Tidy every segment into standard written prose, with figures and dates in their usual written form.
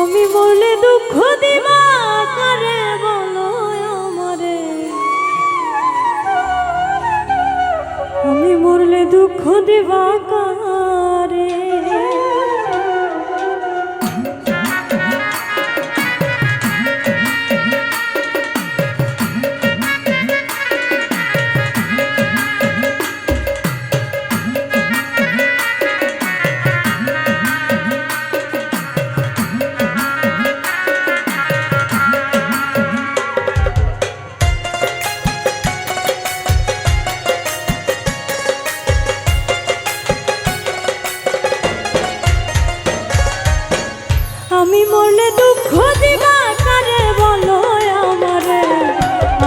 আমি মরলে দুঃখ দিবা কারে বলো আমারে, আমি মরলে দুঃখ দিবা কারে। আমি মরলে দুঃখ দিবা কারে বলো আমারে,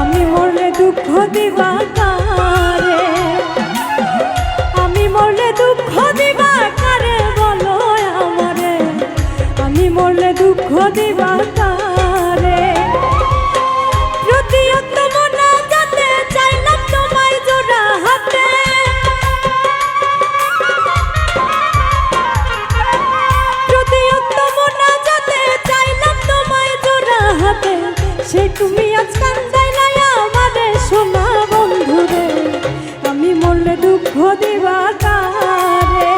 আমি মরলে দুঃখ দিবা কারে, আমি মরলে দুঃখ দিবা কারে বলো আমারে, আমি মরলে দুঃখ দিবা কারে। প্রতিয়ত মনা যাতে চাইলাম তোমায় জোড়া হাতে, সে তুমি আজ কান্দাইলাই আমারে সোনা বন্ধুরে, আমি মরলে দুঃখ দিবা কারে,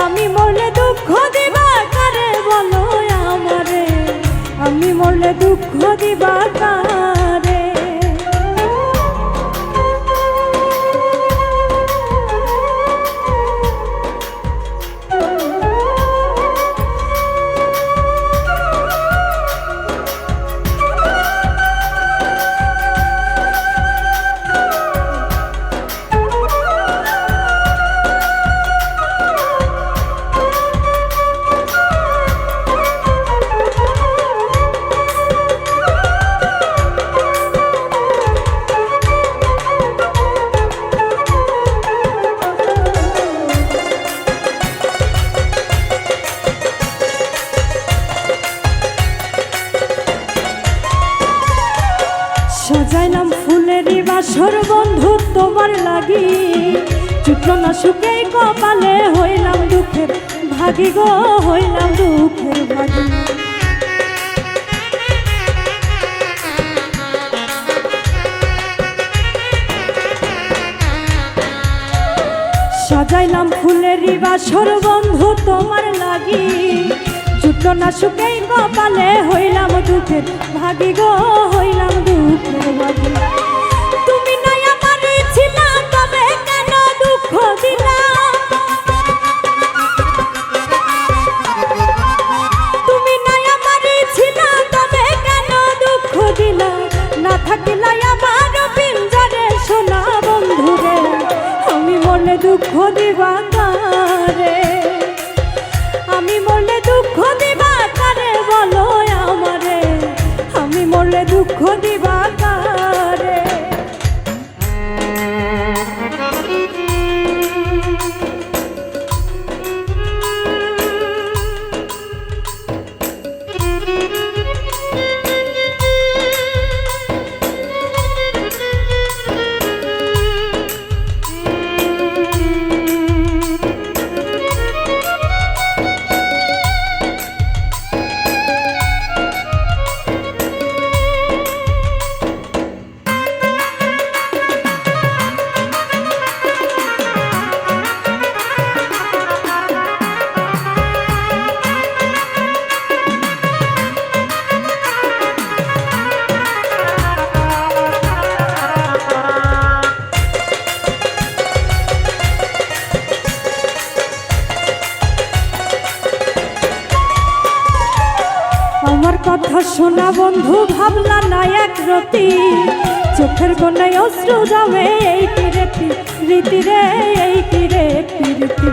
আমি মরলে দুঃখ দিবা কারে বলো আমারে, আমি মরলে দুঃখ দিবা কারে। সাজাইলাম ফুলেরই বাসর বন্ধু তোমার লাগি, চুটল না সুখে কপালে হইলাম দুঃখের ভাগি গো, হইলাম দুঃখের ভাগি। সাজাইলাম ফুলেরই বাসর বন্ধু তোমার লাগি, জুটল না সুখে কপালে হইলাম দুঃখের ভাগি গো, হইলাম দুঃখের ভাগি। তুমি নাই আমারই ছিলা তবে কেন দুঃখ দিলা, তুমি নাই আমারই ছিলা তবে কেন দুঃখ দিলা, না থাকিলাই আমার পিঞ্জরে সোনা বন্ধুরে, আমি মরলে দুঃখ দিবা কারে, আমি মরলে দুঃখ দিবা কারে বলো আমারে, আমি মরলে দুঃখ দিবা কারে। আমার কথা শোনা বন্ধু ভাবলা না এক রতি, চোখের কোনায় অশ্রু যাবে এই তীরে রীতি রে, এই তীরে রীতি।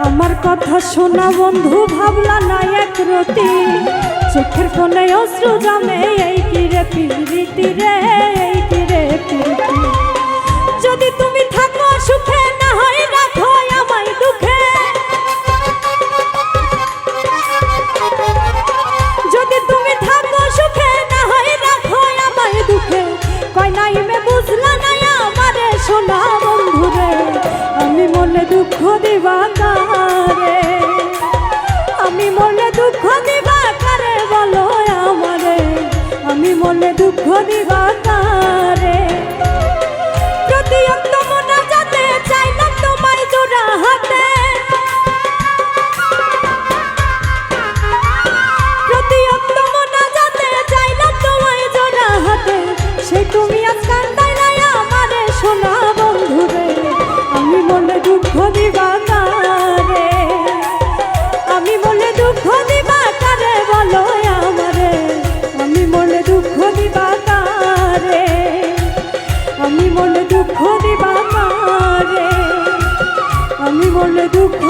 আমার কথা শোনা বন্ধু ভাবলা না এক রতি, চোখের কোনায় অশ্রু যাবে এই তীরে রীতি রে, এই তীরে রীতি। যদি তুমি থাকো সুখে না হয় রাখো আমায় দুঃখে, যদি তুমি থাকো সুখে না হয় রাখো আমায় দুঃখে, কয় নাই বুঝলা না আমারে সোনা বন্ধুরে, আমি মরলে দুঃখ দিবা কারে, আমি মরলে দুঃখ দিবা কারে বলো আমারে, আমি মরলে দুঃখ দিবা কারে। প্রতি অন্ত মনা যাতে চাইলাম তোমায় জোড়া হাতে, প্রতি অন্ত মনা যাতে চাইলাম তোমায় জোড়া হাতে, সে তুমি আজ কান্দাইলা আমারে সোনা বন্ধুরে, আমি মরলে দুঃখ দিবা কারে, আমি মরলে দুঃখ দিবা কারে বলো আমারে, আমি মরলে দুঃখ দিবা কারে, আমি মরলে দুঃখ দিবা কারে, আমি মরলে দুঃখ